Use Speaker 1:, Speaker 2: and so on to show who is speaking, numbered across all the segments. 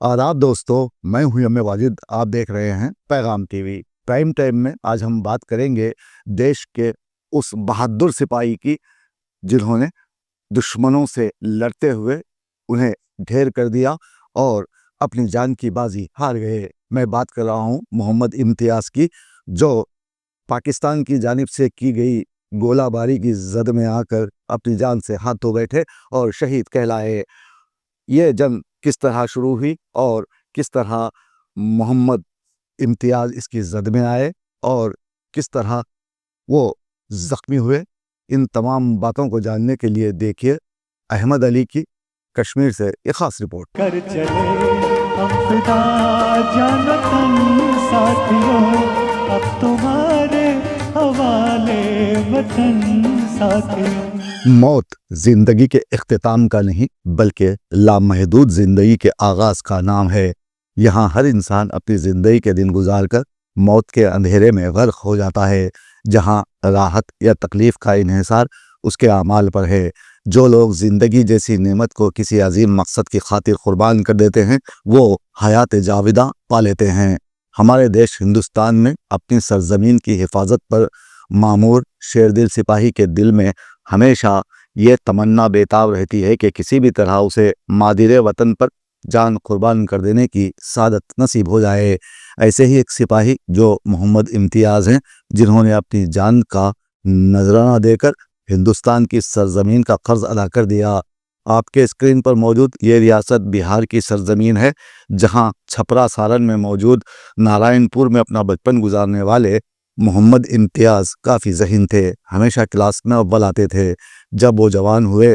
Speaker 1: आदाब दोस्तों, मैं हूं यम वाजिद। आप देख रहे हैं पैगाम टीवी। प्राइम टाइम में आज हम बात करेंगे देश के उस बहादुर सिपाही की जिन्होंने दुश्मनों से लड़ते हुए उन्हें ढेर कर दिया और अपनी जान की बाजी हार गए। मैं बात कर रहा हूं मोहम्मद इम्तियाज़ की, जो पाकिस्तान की जानिब से की गई गोलाबारी की जद में आकर अपनी जान से हाथ धो बैठे और शहीद कहलाए। ये जंग किस तरह शुरू हुई और किस तरह मोहम्मद इम्तियाज़ इसकी जद में आए और किस तरह वो ज़ख्मी हुए, इन तमाम बातों को जानने के लिए देखिए अहमद अली की कश्मीर से एक ख़ास रिपोर्ट।
Speaker 2: कर चले हम फिदा जानो तुम साथियों, अब तुम्हारे हवाले वतन साथियों।
Speaker 1: मौत जिंदगी के इख्तिताम का नहीं बल्कि लामहदूद जिंदगी के आगाज का नाम है। यहाँ हर इंसान अपनी जिंदगी के दिन गुजारकर मौत के अंधेरे में गर्क हो जाता है, जहाँ राहत या तकलीफ का इन्हिसार उसके आमाल पर है। जो लोग जिंदगी जैसी नेमत को किसी अजीम मकसद की खातिर कुर्बान कर देते हैं, वो हयात जाविदा पा लेते हैं। हमारे देश हिंदुस्तान में अपनी सरजमीन की हिफाजत पर मामूर शेरदिल सिपाही के दिल में हमेशा ये तमन्ना बेताब रहती है कि किसी भी तरह उसे मादिरे वतन पर जान कुर्बान कर देने की सादत नसीब हो जाए। ऐसे ही एक सिपाही जो मोहम्मद इम्तियाज़ हैं, जिन्होंने अपनी जान का नजराना देकर हिंदुस्तान की सरजमीन का कर्ज अदा कर दिया। आपके स्क्रीन पर मौजूद ये रियासत बिहार की सरजमीन है, जहां छपरा सारण में मौजूद नारायणपुर में अपना बचपन गुजारने वाले मोहम्मद इम्तियाज़ काफ़ी ज़हीन थे। हमेशा क्लास में अव्वल आते थे। जब वो जवान हुए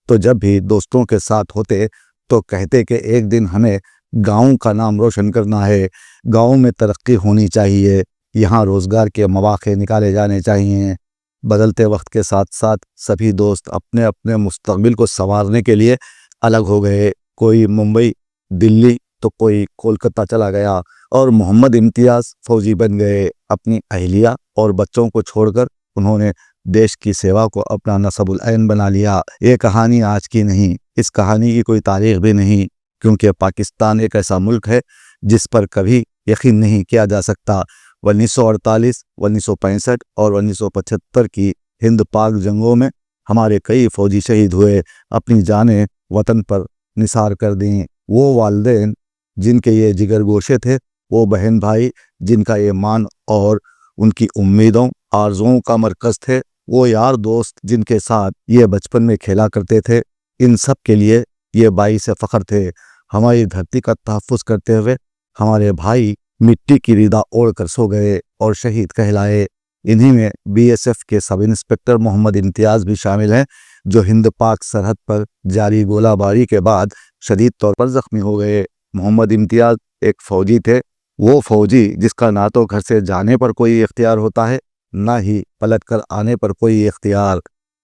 Speaker 1: तो जब भी दोस्तों के साथ होते तो कहते कि एक दिन हमें गाँव का नाम रोशन करना है, गाँव में तरक्की होनी चाहिए, यहाँ रोज़गार के मौक़े निकाले जाने चाहिए। बदलते वक्त के साथ साथ सभी दोस्त अपने अपने मुस्तकबिल को संवारने के लिए अलग हो गए। कोई मुंबई, दिल्ली तो कोई कोलकाता चला गया और मोहम्मद इम्तियाज़ फ़ौजी बन गए। अपनी अहलिया और बच्चों को छोड़कर उन्होंने देश की सेवा को अपना नसबुल ऐन बना लिया। ये कहानी आज की नहीं, इस कहानी की कोई तारीख भी नहीं, क्योंकि पाकिस्तान एक ऐसा मुल्क है जिस पर कभी यकीन नहीं किया जा सकता। 1948, 1965 और 1975 की हिंद पाक जंगों में हमारे कई फ़ौजी शहीद हुए, अपनी जानें वतन पर निसार कर दी। वो वालिदैन जिनके ये जिगर गोशे थे, वो बहन भाई जिनका ये मान और उनकी उम्मीदों आरज़ुओं का मरकज़ थे, वो यार दोस्त जिनके साथ ये बचपन में खेला करते थे, इन सब के लिए ये बाइस फ़ख्र थे। हमारी धरती का तहफ़्फ़ुज़ करते हुए हमारे भाई मिट्टी की रिदा ओढ़ कर सो गए और शहीद कहलाए। इन्हीं में BSF के सब इंस्पेक्टर मोहम्मद इम्तियाज़ भी शामिल हैं, जो हिंद पाक सरहद पर जारी गोलाबारी के बाद शदीद तौर पर ज़ख्मी हो गए। मोहम्मद इम्तियाज़ एक फ़ौजी थे, वो फ़ौजी जिसका ना तो घर से जाने पर कोई इख्तियार होता है, ना ही पलट कर आने पर कोई इख्तियार।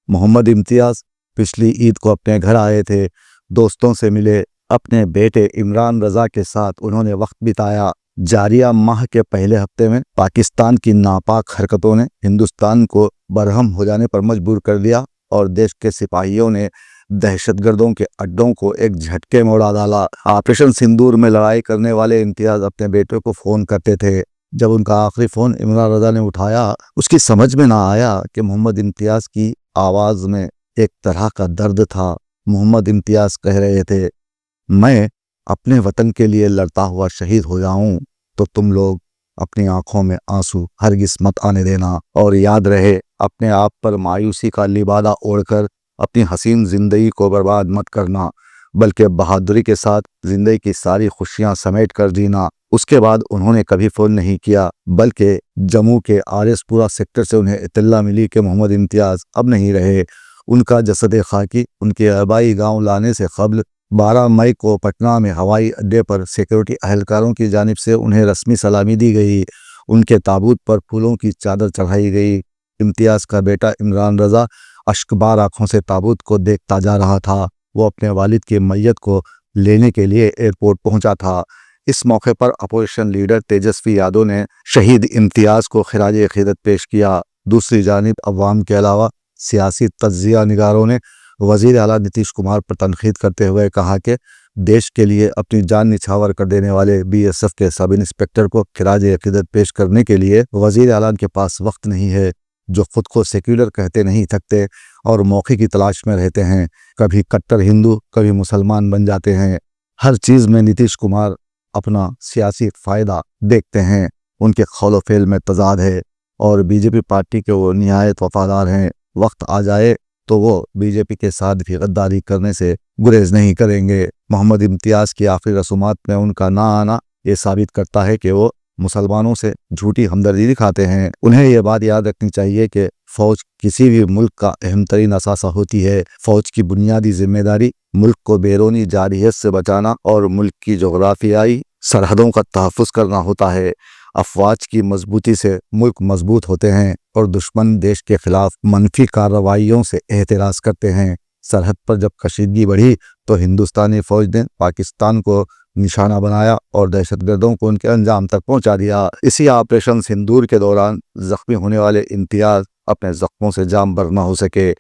Speaker 1: मोहम्मद इम्तियाज़ पिछली ईद को अपने घर आए थे, दोस्तों से मिले, अपने बेटे इमरान रज़ा के साथ उन्होंने वक्त बिताया। जारिया माह के पहले हफ्ते में पाकिस्तान की नापाक हरकतों ने हिंदुस्तान को बरहम हो जाने पर मजबूर कर दिया और देश के सिपाहियों ने दहशतगर्दों के अड्डों को एक झटके में उड़ा डाला। ऑपरेशन सिंदूर में लड़ाई करने वाले इम्तियाज़ अपने बेटे को फ़ोन करते थे। जब उनका आखिरी फ़ोन इमरान रज़ा ने उठाया, उसकी समझ में ना आया कि मोहम्मद इम्तियाज़ की आवाज़ में एक तरह का दर्द था। मोहम्मद इम्तियाज़ कह रहे थे, मैं अपने वतन के लिए लड़ता हुआ शहीद हो जाऊं तो तुम लोग अपनी आंखों में आंसू हरगिज़ मत आने देना, और याद रहे अपने आप पर मायूसी का लिबादा ओढ़कर अपनी हसीन ज़िंदगी को बर्बाद मत करना, बल्कि बहादुरी के साथ ज़िंदगी की सारी खुशियां समेट कर जीना। उसके बाद उन्होंने कभी फ़ोन नहीं किया, बल्कि जम्मू के आरएसपुरा सेक्टर से उन्हें इत्तला मिली कि मोहम्मद इम्तियाज़ अब नहीं रहे। उनका जसद खाकी उनके आबाई गाँव लाने से कबल 12 मई को पटना में हवाई अड्डे पर सिक्योरिटी अहलकारों की जानिब से उन्हें रस्मी सलामी दी गई। उनके ताबूत पर फूलों की चादर चढ़ाई गई। इम्तियाज़ का बेटा इमरान रज़ा अश्कबार आँखों से ताबूत को देखता जा रहा था। वो अपने वालिद की मैयत को लेने के लिए एयरपोर्ट पहुंचा था। इस मौके पर अपोजिशन लीडर तेजस्वी यादव ने शहीद इम्तियाज़ को खिराज अक़ीदत पेश किया। दूसरी जानिब अवाम के अलावा सियासी तज्ज़िया निगारों ने वज़ीर आला नीतीश कुमार पर तनकीद करते हुए कहा कि देश के लिए अपनी जान निछावर कर देने वाले बीएसएफ के सब इंस्पेक्टर को खिराज अकीदत पेश करने के लिए वजीर आला के पास वक्त नहीं है, जो खुद को सेक्युलर कहते नहीं थकते और मौके की तलाश में रहते हैं। कभी कट्टर हिंदू, कभी मुसलमान बन जाते हैं। हर चीज़ में नीतीश कुमार अपना सियासी फ़ायदा देखते हैं। उनके खौलो फेल में तजाद है और बीजेपी पार्टी के वो निहायत वफादार हैं। वक्त आ जाए तो वो बीजेपी के साथ भी गद्दारी करने से गुरेज नहीं करेंगे। मोहम्मद इम्तियाज़ की आखिरी रसूमात में उनका ना आना ये साबित करता है कि वो मुसलमानों से झूठी हमदर्दी दिखाते हैं। उन्हें ये बात याद रखनी चाहिए कि फ़ौज किसी भी मुल्क का अहम तरीन असासा होती है। फ़ौज की बुनियादी जिम्मेदारी मुल्क को बैरूनी जारहियत से बचाना और मुल्क की जोग्राफियाई सरहदों का तहफ़्फ़ुज़ करना होता है। अफवाज की मजबूती से मुल्क मजबूत होते हैं और दुश्मन देश के खिलाफ मनफी कार्रवाइयों से एहतराज़ करते हैं। सरहद पर जब कशीदगी बढ़ी तो हिंदुस्तानी फ़ौज ने पाकिस्तान को निशाना बनाया और दहशतगर्दों को उनके अंजाम तक पहुंचा दिया। इसी ऑपरेशन सिंदूर के दौरान ज़ख्मी होने वाले इम्तियाज़ अपने ज़ख्मों से जाम बर न हो सके।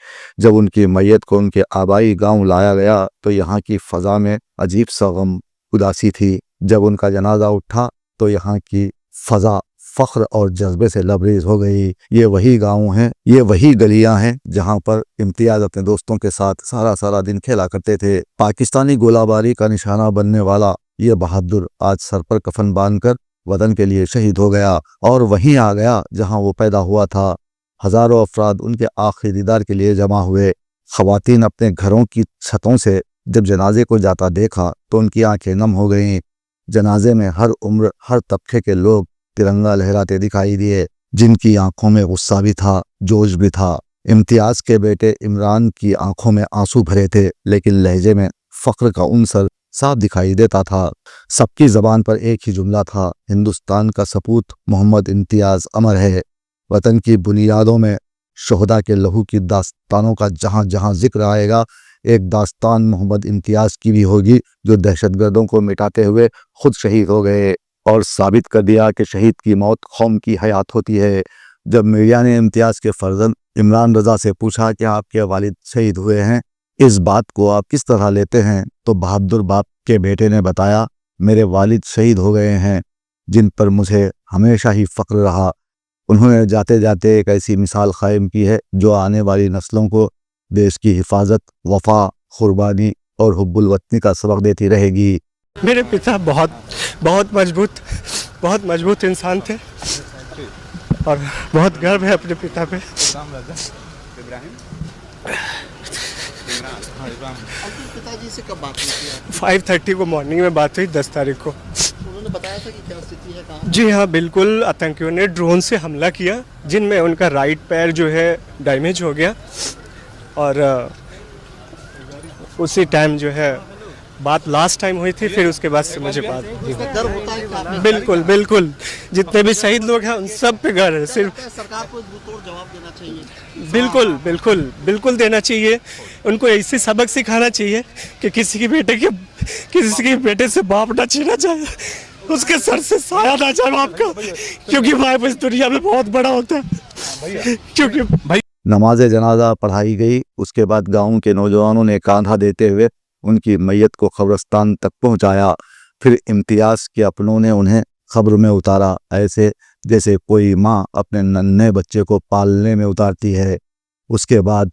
Speaker 1: जब उनकी मैयत को उनके आबाई गांव लाया गया तो यहाँ की फ़ज़ा में अजीब सा गम उदासी थी। जब उनका जनाजा उठा तो यहाँ की फ़ज़ा फ़ख्र और जज्बे से लबरेज हो गई। ये वही गाँव हैं, ये वही गलियां हैं जहां पर इम्तियाज़ अपने दोस्तों के साथ सारा दिन खेला करते थे। पाकिस्तानी गोलाबारी का निशाना बनने वाला ये बहादुर आज सर पर कफन बांधकर वतन के लिए शहीद हो गया और वहीं आ गया जहां वो पैदा हुआ था। हज़ारों अफराद उनके आखिरी दीदार के लिए जमा हुए। ख़वातीन अपने घरों की छतों से जब जनाजे को जाता देखा तो उनकी आंखें नम हो गईं। जनाजे में हर उम्र, हर तबके के लोग तिरंगा लहराते दिखाई दिए, जिनकी आंखों में गुस्सा भी था, जोश भी था। इम्तियाज़ के बेटे इमरान की आंखों में आंसू भरे थे, लेकिन लहजे में फ़ख्र का उनसर साफ दिखाई देता था। सबकी ज़बान पर एक ही जुमला था, हिंदुस्तान का सपूत मोहम्मद इम्तियाज़ अमर है। वतन की बुनियादों में शोहदा के लहू की दास्तानों का जहाँ जहाँ जिक्र आएगा, एक दास्तान मोहम्मद इम्तियाज़ की भी होगी, जो दहशतगर्दों को मिटाते हुए खुद शहीद हो गए और साबित कर दिया कि शहीद की मौत कौम की हयात होती है। जब मीडिया ने इम्तियाज़ के फर्जंद इमरान रज़ा से पूछा कि आपके वालिद शहीद हुए हैं, इस बात को आप किस तरह लेते हैं, तो बहादुर बाप के बेटे ने बताया, मेरे वालिद शहीद हो गए हैं जिन पर मुझे हमेशा ही फ़ख्र रहा। उन्होंने जाते जाते एक ऐसी मिसाल कायम की है जो आने वाली नस्लों को देश की हिफाजत, वफा, कुर्बानी और हुब्बुल वतनी का सबक देती रहेगी।
Speaker 3: मेरे पिता बहुत मजबूत इंसान थे और बहुत गर्व है अपने पिता पे।
Speaker 4: पिताजी से कब बात हुई थी?
Speaker 3: 5:30 को मॉर्निंग में बात हुई, 10 तारीख को।
Speaker 4: उन्होंने बताया था कि क्या स्थिति है, कहाँ?
Speaker 3: जी हाँ, बिल्कुल। आतंकियों ने ड्रोन से हमला किया, जिनमें उनका राइट पैर जो है डैमेज हो गया और उसी टाइम जो है बात लास्ट टाइम हुई थी, फिर उसके बाद से मुझे बात
Speaker 4: गर्व होता है कि आपने
Speaker 3: बिल्कुल जितने भी शहीद लोग हैं उन सब पे गर्व है। सिर्फ
Speaker 4: सरकार को मुंहतोड़ जवाब देना चाहिए।
Speaker 3: बिल्कुल देना चाहिए। उनको ऐसे सबक सिखाना चाहिए कि किसी के बेटे से बाप ना छीना जाए, उसके सर से साया ना जाए बाप का, क्योंकि बाप इस दुनिया में बहुत बड़ा होता है। क्योंकि भाई
Speaker 1: नमाज जनाजा पढ़ाई गई। उसके बाद गांव के नौजवानों ने कांधा देते हुए उनकी मैयत को कब्रिस्तान तक पहुंचाया। फिर इम्तियाज़ के अपनों ने उन्हें खब्र में उतारा, ऐसे जैसे कोई माँ अपने नन्हे बच्चे को पालने में उतारती है। उसके बाद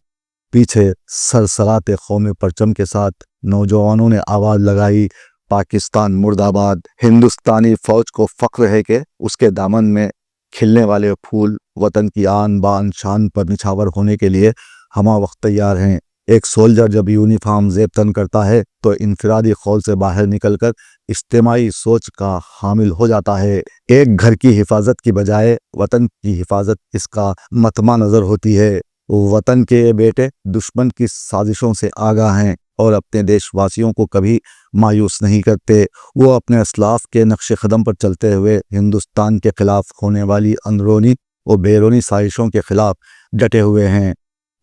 Speaker 1: पीछे सरसराते कौमी परचम के साथ नौजवानों ने आवाज़ लगाई, पाकिस्तान मुर्दाबाद। हिंदुस्तानी फ़ौज को फ़ख्र है कि उसके दामन में खिलने वाले फूल वतन की आन बान शान पर निछावर होने के लिए हमा वक्त तैयार हैं। एक सोल्जर जब यूनिफॉर्म ज़ेब तन करता है तो इनफरादी खौल से बाहर निकलकर इज्तिमाई सोच का हामिल हो जाता है। एक घर की हिफाजत की बजाय वतन की हिफाजत इसका मतमा नज़र होती है। वतन के बेटे दुश्मन की साजिशों से आगाह हैं और अपने देशवासियों को कभी मायूस नहीं करते। वो अपने असलाफ के नक्श कदम पर चलते हुए हिंदुस्तान के खिलाफ होने वाली अंदरूनी और बैरूनी साजिशों के खिलाफ डटे हुए हैं।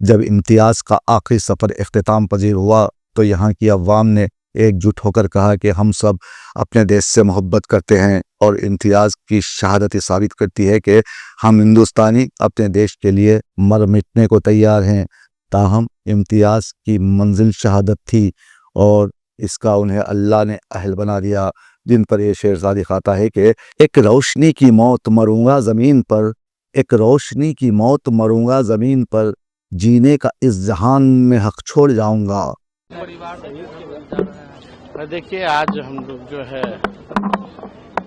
Speaker 1: जब इम्तियाज़ का आखिरी सफ़र इख्तिताम पजीर हुआ तो यहाँ की अवाम ने एकजुट होकर कहा कि हम सब अपने देश से मोहब्बत करते हैं, और इम्तियाज़ की शहादत साबित करती है कि हम हिंदुस्तानी अपने देश के लिए मर मिटने को तैयार हैं। ताहम इम्तियाज़ की मंजिल शहादत थी और اس کا انہیں اللہ نے اہل بنا دیا، جن پر یہ شعر صادق آتا ہے کہ ایک روشنی کی موت مروں گا زمین پر، ایک روشنی کی موت مروں گا زمین پر، جینے کا اس جہان میں حق چھوڑ جاؤں گا۔
Speaker 5: دیکھیے آج ہم لوگ جو ہے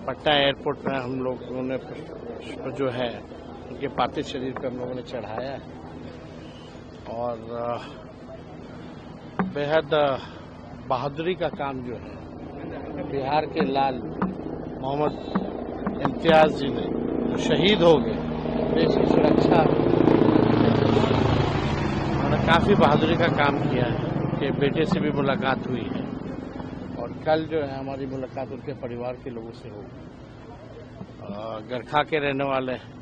Speaker 5: پٹنہ ایئرپورٹ میں ہم لوگوں نے جو ہے ان کے پارتھو شریر پر ہم لوگوں نے چڑھایا ہے اور بےحد بہادری کا کام جو ہے بہار کے لال محمد امتیاز جی نے جو شہید ہو گئے دیش کی سرکشا، انہوں نے کافی بہادری کا کام کیا ہے کہ بیٹے سے بھی ملاقات ہوئی ہے اور کل جو ہے ہماری ملاقات ان کے پریوار کے لوگوں سے ہوگی۔ گرکھا کے رہنے والے ہیں،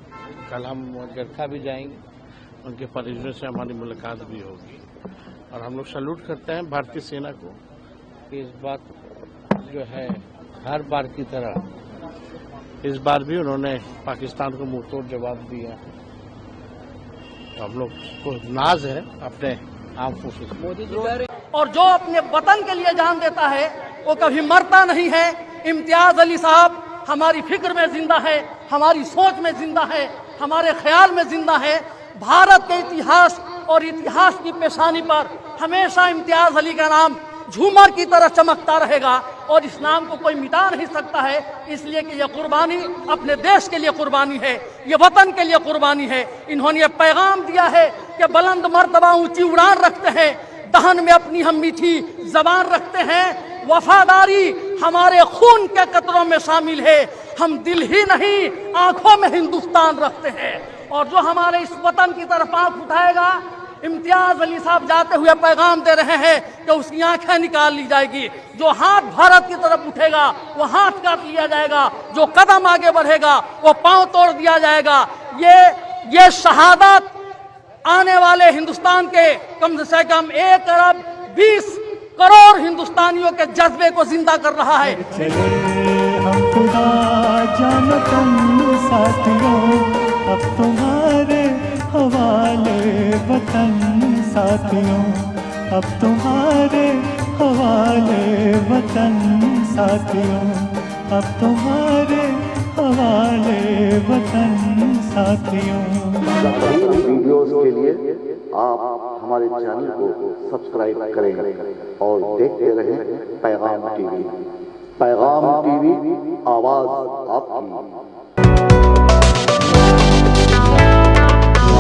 Speaker 5: کل ہم گرکھا بھی جائیں گے، ان کے پریواروں سے ہماری ملاقات بھی ہوگی اور ہم لوگ سلوٹ کرتے ہیں بھارتی سینا کو کہ اس بات جو ہے ہر بار کی طرح اس بار بھی انہوں نے پاکستان کو منہ توڑ جواب دیا، تو ہم لوگ کو ناز ہے اپنے عام فوجوں سے۔
Speaker 6: اور جو اپنے وطن کے لیے جان دیتا ہے وہ کبھی مرتا نہیں ہے۔ امتیاز علی صاحب ہماری فکر میں زندہ ہے، ہماری سوچ میں زندہ ہے، ہمارے خیال میں زندہ ہے۔ بھارت کے اتہاس اور اتہاس کی پیشانی پر ہمیشہ امتیاز علی کا نام جھومر کی طرح چمکتا رہے گا اور اس نام کو کوئی مٹا نہیں سکتا ہے، اس لیے کہ یہ قربانی اپنے دیش کے لیے قربانی ہے، یہ وطن کے لیے قربانی ہے۔ انہوں نے یہ پیغام دیا ہے کہ بلند مرتبہ اونچی اڑان رکھتے ہیں، دہن میں اپنی ہم میٹھی زبان رکھتے ہیں، وفاداری ہمارے خون کے قطروں میں شامل ہے، ہم دل ہی نہیں آنکھوں میں ہندوستان رکھتے ہیں۔ اور جو ہمارے اس وطن کی طرف آنکھ اٹھائے گا، امتیاز علی صاحب جاتے ہوئے پیغام دے رہے ہیں کہ اس کی آنکھیں نکال لی جائے گی۔ جو ہاتھ بھارت کی طرف اٹھے گا وہ ہاتھ کاٹ لیا جائے گا، جو قدم آگے بڑھے گا وہ پاؤں توڑ دیا جائے گا۔ یہ شہادت آنے والے ہندوستان کے کم سے کم 1 ارب 20 کروڑ ہندوستانیوں کے جذبے کو زندہ کر رہا ہے۔
Speaker 2: چلے ہم خدا جانو تم ساتھیوں، اب تمہارے حوالے وطن ساتھیوں، اب تمہارے حوالے وطن ساتھیوں، اب تمہارے حوالے وطن ساتھیوں۔
Speaker 7: ویڈیوز کے لیے آپ ہمارے چینل کو سبسکرائب کریں اور دیکھتے رہیں پیغام ٹی وی۔ پیغام ٹی وی، آواز آپ کی،